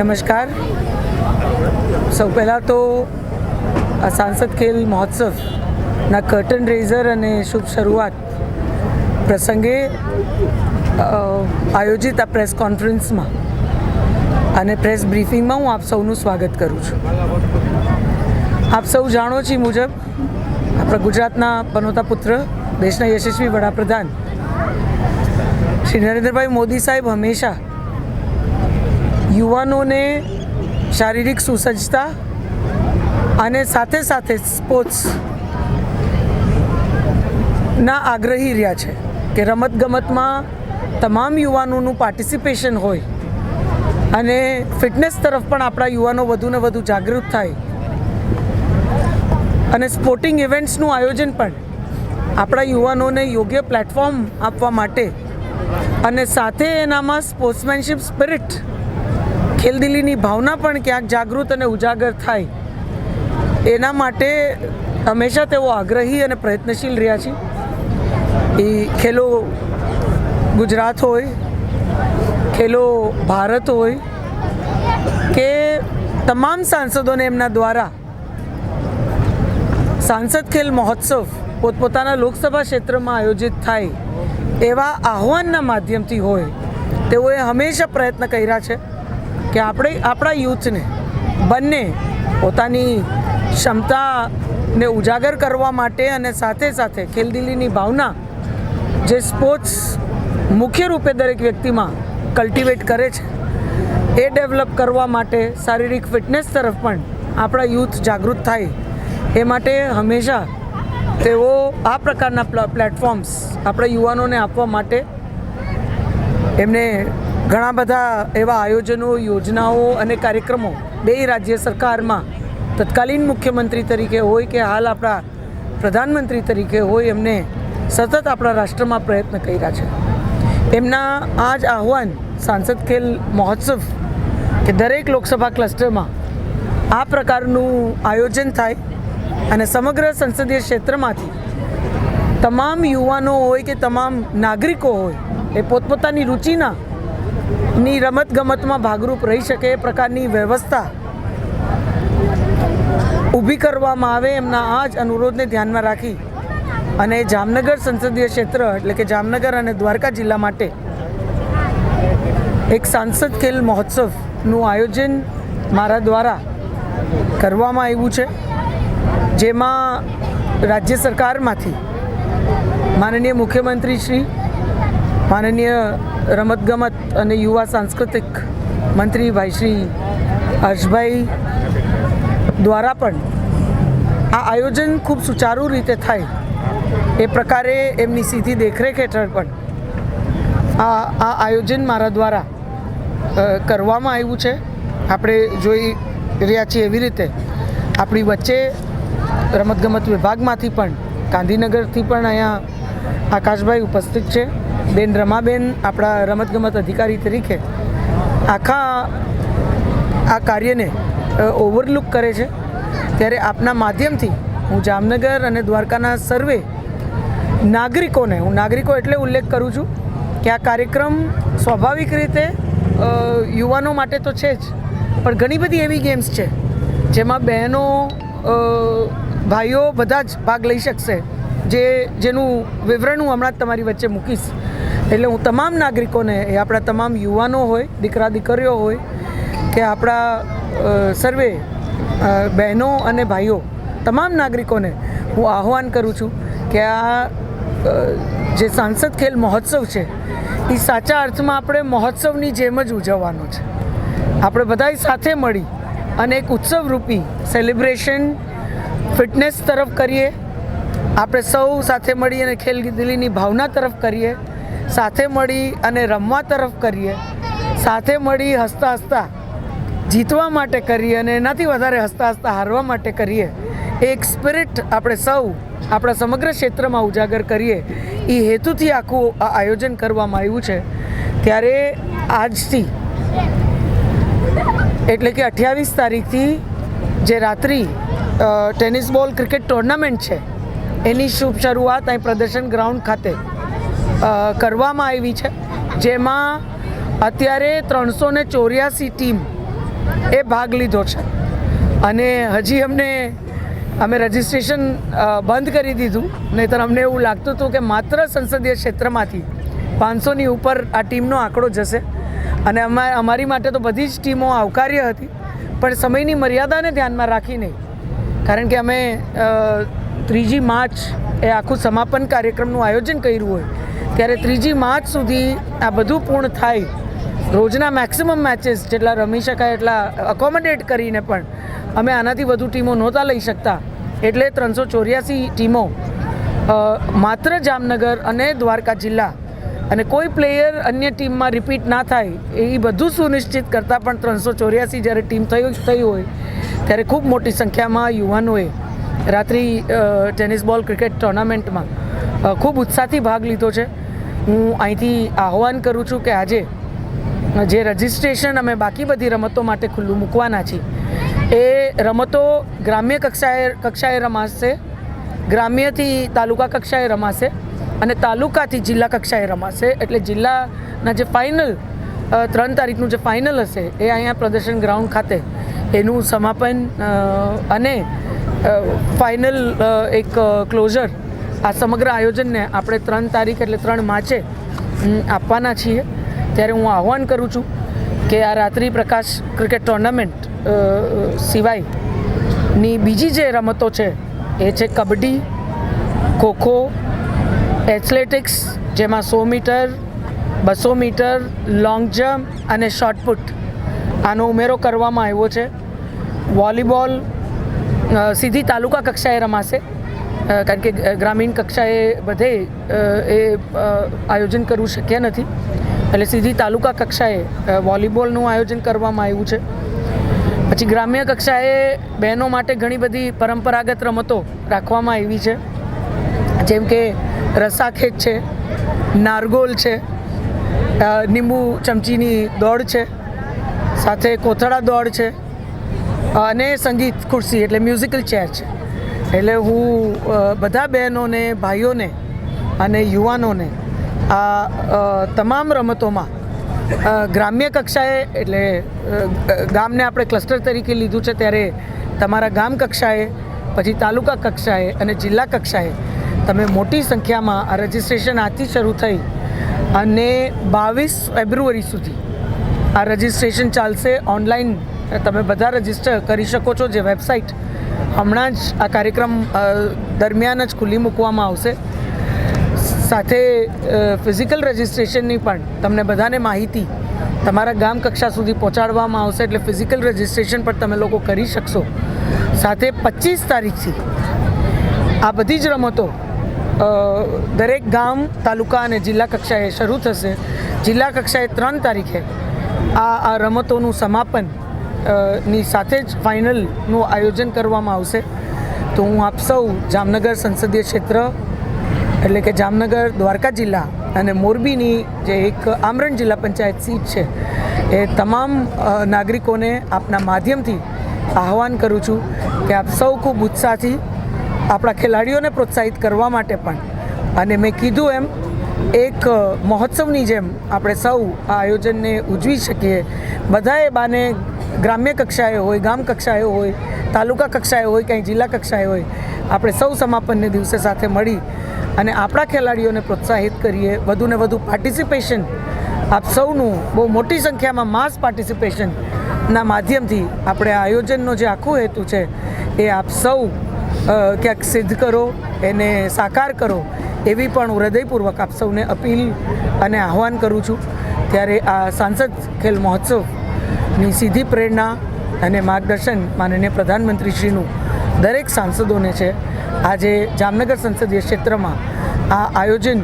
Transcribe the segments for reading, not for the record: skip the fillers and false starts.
નમસ્કાર. સૌ પહેલાં તો આ સાંસદ ખેલ મહોત્સવના કર્ટન રેઝર અને શુભ શરૂઆત પ્રસંગે આયોજિત આ પ્રેસ કોન્ફરન્સમાં અને પ્રેસ બ્રીફિંગમાં હું આપ સૌનું સ્વાગત કરું છું. આપ સૌ જાણો છો મુજબ આપણા ગુજરાતના પનોતા પુત્ર, દેશના યશસ્વી વડાપ્રધાન શ્રી નરેન્દ્રભાઈ મોદી સાહેબ હંમેશા યુવાનોને શારીરિક સુસજ્જતા અને સાથે સાથે સ્પોર્ટ્સના આગ્રહી રહ્યા છે કે રમતગમતમાં તમામ યુવાનોનું પાર્ટિસિપેશન હોય અને ફિટનેસ તરફ પણ આપણા યુવાનો વધુને વધુ જાગૃત થાય અને સ્પોર્ટિંગ ઇવેન્ટ્સનું આયોજન પણ આપણા યુવાનોને યોગ્ય પ્લેટફોર્મ આપવા માટે અને સાથે એનામાં સ્પોર્ટ્સમેનશિપ સ્પિરિટ, ખેલદિલીની ભાવના પણ ક્યાંક જાગૃત અને ઉજાગર થાય એના માટે હંમેશા તેઓ આગ્રહી અને પ્રયત્નશીલ રહ્યા છે. એ ખેલો ગુજરાત હોય, ખેલો ભારત હોય કે તમામ સાંસદોને એમના દ્વારા સાંસદ ખેલ મહોત્સવ પોતપોતાના લોકસભા ક્ષેત્રમાં આયોજિત થાય એવા આહ્વાનના માધ્યમથી હોય તેઓએ હંમેશા પ્રયત્ન કર્યા છે કે આપણા યુથને બંને પોતાની ક્ષમતાને ઉજાગર કરવા માટે અને સાથે સાથે ખેલદિલીની ભાવના જે સ્પોર્ટ્સ મુખ્ય રૂપે દરેક વ્યક્તિમાં કલ્ટિવેટ કરે છે એ ડેવલપ કરવા માટે શારીરિક ફિટનેસ તરફ પણ આપણા યુથ જાગૃત થાય એ માટે હંમેશા તેઓ આ પ્રકારના પ્લેટફોર્મ્સ આપણા યુવાનોને આપવા માટે એમને ઘણા બધા એવા આયોજનો, યોજનાઓ અને કાર્યક્રમો બે રાજ્ય સરકારમાં તત્કાલીન મુખ્યમંત્રી તરીકે હોય કે હાલ આપણા પ્રધાનમંત્રી તરીકે હોય એમને સતત આપણા રાષ્ટ્રમાં પ્રયત્ન કર્યા છે. એમના આ જ આહ્વાન સાંસદ ખેલ મહોત્સવ કે દરેક લોકસભા ક્લસ્ટરમાં આ પ્રકારનું આયોજન થાય અને સમગ્ર સંસદીય ક્ષેત્રમાંથી તમામ યુવાનો હોય કે તમામ નાગરિકો હોય એ પોતપોતાની રુચિના રમતગમતમાં ભાગરૂપ રહી શકે એ પ્રકારની વ્યવસ્થા ઊભી કરવામાં આવે એમના આ જ અનુરોધને ધ્યાનમાં રાખી અને જામનગર સંસદીય ક્ષેત્ર એટલે કે જામનગર અને દ્વારકા જિલ્લા માટે એક સાંસદ ખેલ મહોત્સવનું આયોજન મારા દ્વારા કરવામાં આવ્યું છે, જેમાં રાજ્ય સરકારમાંથી માનનીય મુખ્યમંત્રી શ્રી, માનનીય રમતગમત અને યુવા સાંસ્કૃતિક મંત્રી ભાઈ શ્રી હર્ષભાઈ દ્વારા પણ આ આયોજન ખૂબ સુચારુ રીતે થાય એ પ્રકારે એમની સીધી દેખરેખ હેઠળ પણ આ આયોજન મારા દ્વારા કરવામાં આવ્યું છે. આપણે જોઈ રહ્યા છીએ એવી રીતે આપણી વચ્ચે રમતગમત વિભાગમાંથી પણ ગાંધીનગરથી પણ અહીંયા આકાશભાઈ ઉપસ્થિત છે. બેન રમાબેન આપણા રમતગમત અધિકારી તરીકે આખા આ કાર્યને ઓવરલુક કરે છે. ત્યારે આપના માધ્યમથી હું જામનગર અને દ્વારકાના સર્વે નાગરિકોને, હું નાગરિકો એટલે ઉલ્લેખ કરું છું કે આ કાર્યક્રમ સ્વાભાવિક રીતે યુવાનો માટે તો છે જ, પણ ઘણી બધી એવી ગેમ્સ છે જેમાં બહેનો, ભાઈઓ બધા જ ભાગ લઈ શકશે, જેનું વિવરણ હું હમણાં જ તમારી વચ્ચે મૂકીશ. એટલે હું તમામ નાગરિકોને, એ આપણા તમામ યુવાનો હોય, દીકરા દીકરીઓ હોય કે આપણા સર્વે બહેનો અને ભાઈઓ, તમામ નાગરિકોને હું આહ્વાન કરું છું કે આ જે સાંસદ ખેલ મહોત્સવ છે એ સાચા અર્થમાં આપણે મહોત્સવની જેમ જ ઉજવવાનો છે. આપણે બધાય સાથે મળી અને એક ઉત્સવરૂપી સેલિબ્રેશન ફિટનેસ તરફ કરીએ, આપણે સૌ સાથે મળી અને ખેલદિલીની ભાવના તરફ કરીએ, સાથે મળી અને રમવા તરફ કરીએ, સાથે મળી હસતા હસતા જીતવા માટે કરીએ અને એનાથી વધારે હસતા હસતા હારવા માટે કરીએ. એક સ્પિરિટ આપણે સૌ આપણા સમગ્ર ક્ષેત્રમાં ઉજાગર કરીએ એ હેતુથી આખું આ આયોજન કરવામાં આવ્યું છે. ત્યારે આજથી એટલે કે 28 તારીખથી જે રાત્રિ ટેનિસ બોલ ક્રિકેટ ટુર્નામેન્ટ છે એની શુભ શરૂઆત અહીં પ્રદર્શન ગ્રાઉન્ડ ખાતે કરવામાં આવી છે, જેમાં અત્યારે 384 ટીમ એ ભાગ લીધો છે અને હજી અમે રજિસ્ટ્રેશન બંધ કરી દીધું, નહીંતર અમને એવું લાગતું હતું કે માત્ર સંસદીય ક્ષેત્રમાંથી 500ની ઉપર આ ટીમનો આંકડો જશે અને અમારી માટે તો બધી જ ટીમો આવકાર્ય હતી, પણ સમયની મર્યાદાને ધ્યાનમાં રાખીને, કારણ કે અમે 3જી માર્ચ એ આખું સમાપન કાર્યક્રમનું આયોજન કર્યું હોય ત્યારે 3જી માર્ચ સુધી આ બધું પૂર્ણ થાય, રોજના મેક્સિમમ મેચીસ જેટલા રમી શકાય એટલા અકોમોડેટ કરીને પણ અમે આનાથી વધુ ટીમો નહોતા લઈ શકતા, એટલે 384 ટીમો માત્ર જામનગર અને દ્વારકા જિલ્લા અને કોઈ પ્લેયર અન્ય ટીમમાં રિપીટ ના થાય એ બધું સુનિશ્ચિત કરતાં પણ 384 જ્યારે ટીમ થઈ હોય ત્યારે ખૂબ મોટી સંખ્યામાં યુવાનોએ રાત્રિ ટેનિસ બોલ ક્રિકેટ ટુર્નામેન્ટમાં ખૂબ ઉત્સાહથી ભાગ લીધો છે. હું અહીંથી આહ્વાન કરું છું કે આજે જે રજિસ્ટ્રેશન અમે બાકી બધી રમતો માટે ખુલ્લું મૂકવાના છીએ એ રમતો ગ્રામ્ય કક્ષાએ રમાશે, ગ્રામ્યથી તાલુકા કક્ષાએ રમાશે અને તાલુકાથી જિલ્લા કક્ષાએ રમાશે. એટલે જિલ્લાના જે ફાઇનલ 3 તારીખનું જે ફાઇનલ હશે એ અહીંયા પ્રદર્શન ગ્રાઉન્ડ ખાતે એનું સમાપન અને ફાઇનલ એક ક્લોઝર આ સમગ્ર આયોજનને આપણે 3 તારીખ એટલે 3 માર્ચે આપવાના છીએ. ત્યારે હું આહ્વાન કરું છું કે આ રાત્રિ પ્રકાશ ક્રિકેટ ટુર્નામેન્ટ સિવાયની બીજી જે રમતો છે એ છે કબડ્ડી, ખોખો, એથ્લેટિક્સ જેમાં 100 મીટર, 200 મીટર, લોંગ જમ્પ અને શોર્ટપુટ આનો ઉમેરો કરવામાં આવ્યો છે. વોલીબોલ સીધી તાલુકા કક્ષાએ રમાશે, કારણ કે ગ્રામીણ કક્ષાએ બધે એ આયોજન કરવું શક્ય નથી, એટલે સીધી તાલુકા કક્ષાએ વોલીબોલનું આયોજન કરવામાં આવ્યું છે. પછી ગ્રામ્ય કક્ષાએ બહેનો માટે ઘણી બધી પરંપરાગત રમતો રાખવામાં આવી છે, જેમ કે રસ્સાખેંચ છે, નારગોલ છે, લીંબુ ચમચીની દોડ છે, સાથે કોથળા દોડ છે અને સંગીત ખુરશી એટલે મ્યુઝિકલ ચેર છે. એટલે હું બધા બહેનોને, ભાઈઓને અને યુવાનોને આ તમામ રમતોમાં ગ્રામ્ય કક્ષાએ એટલે ગામને આપણે ક્લસ્ટર તરીકે લીધું છે ત્યારે તમારા ગામ કક્ષાએ, પછી તાલુકા કક્ષાએ અને જિલ્લા કક્ષાએ તમે મોટી સંખ્યામાં આ રજિસ્ટ્રેશન આજથી શરૂ થઈ અને 22 ફેબ્રુઆરી સુધી આ રજિસ્ટ્રેશન ચાલશે. ઓનલાઈન તમે બધા રજિસ્ટર કરી શકો છો, જે વેબસાઇટ હમણાં જ આ કાર્યક્રમ દરમિયાન જ ખુલ્લી મૂકવામાં આવશે. સાથે ફિઝિકલ રજિસ્ટ્રેશનની પણ તમને બધાને માહિતી તમારા ગામ કક્ષા સુધી પહોંચાડવામાં આવશે, એટલે ફિઝિકલ રજિસ્ટ્રેશન પણ તમે લોકો કરી શકશો. સાથે 25 તારીખથી આ બધી જ રમતો દરેક ગામ, તાલુકા અને જિલ્લા કક્ષાએ શરૂ થશે. જિલ્લા કક્ષાએ 3 તારીખે આ રમતોનું સમાપન ની સાથે જ ફાઇનલનું આયોજન કરવામાં આવશે. તો હું આપ સૌ જામનગર સંસદીય ક્ષેત્ર એટલે કે જામનગર, દ્વારકા જિલ્લા અને મોરબીની જે એક આમરણ જિલ્લા પંચાયત સીટ છે એ તમામ નાગરિકોને આપના માધ્યમથી આહ્વાન કરું છું કે આપ સૌ ખૂબ ઉત્સાહથી આપણા ખેલાડીઓને પ્રોત્સાહિત કરવા માટે પણ, અને મેં કીધું એમ એક મહોત્સવની જેમ આપણે સૌ આ આયોજનને ઉજવી શકીએ. બધાએ બાને ગ્રામ્ય કક્ષાએ હોય, ગામ કક્ષાએ હોય, તાલુકા કક્ષાએ હોય, કંઈ જિલ્લા કક્ષાએ હોય, આપણે સૌ સમાપનને દિવસે સાથે મળી અને આપણા ખેલાડીઓને પ્રોત્સાહિત કરીએ. વધુને વધુ પાર્ટિસિપેશન આપ સૌનું બહુ મોટી સંખ્યામાં માસ પાર્ટિસિપેશનના માધ્યમથી આપણે આ આયોજનનો જે આખું હેતુ છે એ આપ સૌ ક્યાંક સિદ્ધ કરો, એને સાકાર કરો, એવી પણ હું હૃદયપૂર્વક આપ સૌને અપીલ અને આહ્વાન કરું છું. ત્યારે આ સાંસદ ખેલ મહોત્સવની સીધી પ્રેરણા અને માર્ગદર્શન માનનીય પ્રધાનમંત્રીશ્રીનું દરેક સાંસદોને છે. આજે જામનગર સંસદીય ક્ષેત્રમાં આ આયોજન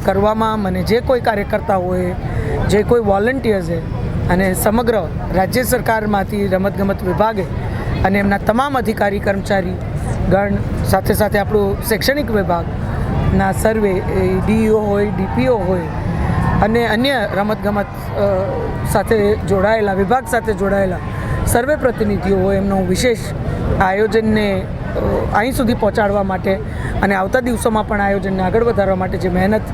કરવામાં મને જે કોઈ કાર્યકર્તા હોય, જે કોઈ વોલન્ટિયર્સે અને સમગ્ર રાજ્ય સરકારમાંથી રમતગમત વિભાગે અને એમના તમામ અધિકારી કર્મચારી ગણ, સાથે સાથે આપણું શૈક્ષણિક વિભાગના સર્વે ડીઈઓ હોય, ડીપીઓ હોય અને અન્ય રમતગમત સાથે જોડાયેલા વિભાગ સાથે જોડાયેલા સર્વે પ્રતિનિધિઓ હોય, એમનો વિશેષ આયોજનને અહીં સુધી પહોંચાડવા માટે અને આવતા દિવસોમાં પણ આયોજનને આગળ વધારવા માટે જે મહેનત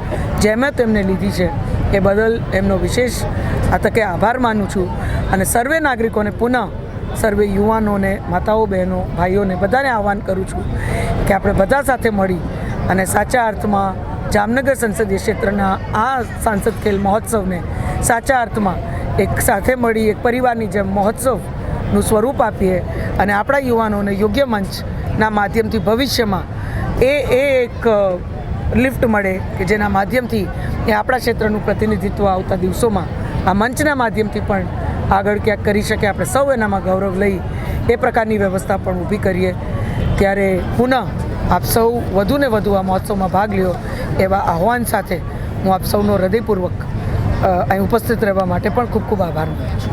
જેમત એમને લીધી છે એ બદલ એમનો વિશેષ આ તકે આભાર માનું છું અને સર્વે નાગરિકોને પુનઃ સર્વે યુવાનોને, માતાઓ, બહેનો, ભાઈઓને બધાને આહ્વાન કરું છું કે આપણે બધા સાથે મળી અને સાચા અર્થમાં જામનગર સંસદીય ક્ષેત્રના આ સાંસદ ખેલ મહોત્સવને સાચા અર્થમાં એક સાથે મળી એક પરિવારની જેમ મહોત્સવનું સ્વરૂપ આપીએ અને આપણા યુવાનોને યોગ્ય મંચના માધ્યમથી ભવિષ્યમાં એક લિફ્ટ મળે કે જેના માધ્યમથી એ આપણા ક્ષેત્રનું પ્રતિનિધિત્વ આવતા દિવસોમાં આ મંચના માધ્યમથી પણ આગળ ક્યાંક કરી શકે, આપણે સૌ એનામાં ગૌરવ લઈ એ પ્રકારની વ્યવસ્થા પણ ઊભી કરીએ. ત્યારે પુનઃ આપ સૌ વધુને વધુ આ મહોત્સવમાં ભાગ લ્યો એવા આહ્વાન સાથે હું આપ સૌનો હૃદયપૂર્વક અહીં ઉપસ્થિત રહેવા માટે પણ ખૂબ ખૂબ આભાર માનું છું.